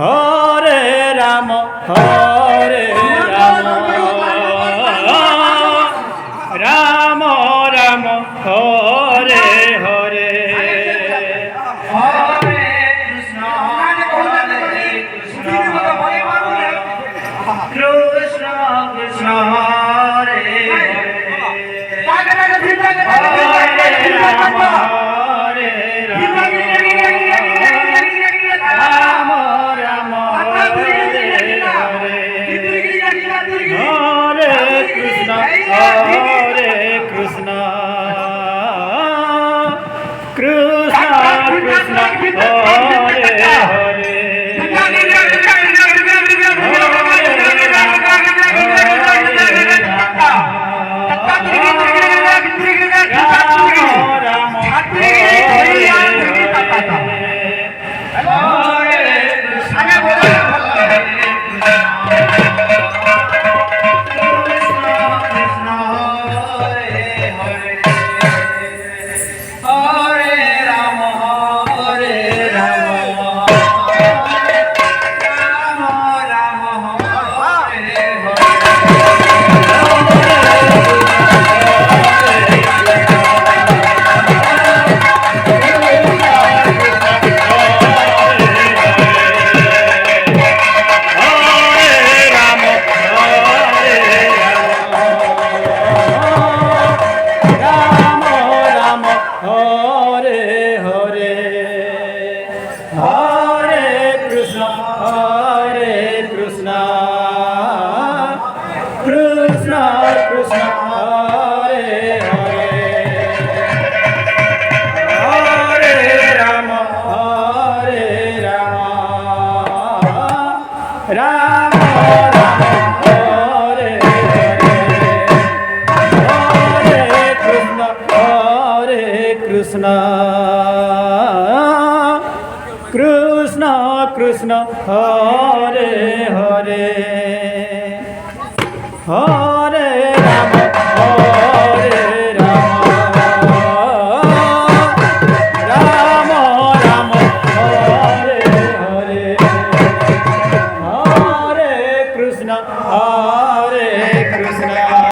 Hare Rama, Hare Rama, Rama Rama, Hare Hare, Hare Krishna, Hare Krishna, Krishna Krishna, Hare Hare, Hare Rama, Hare Rama. Hare Krishna, Krishna Krishna, Hare Hare, Hare Krishna, Krishna Krishna, Hare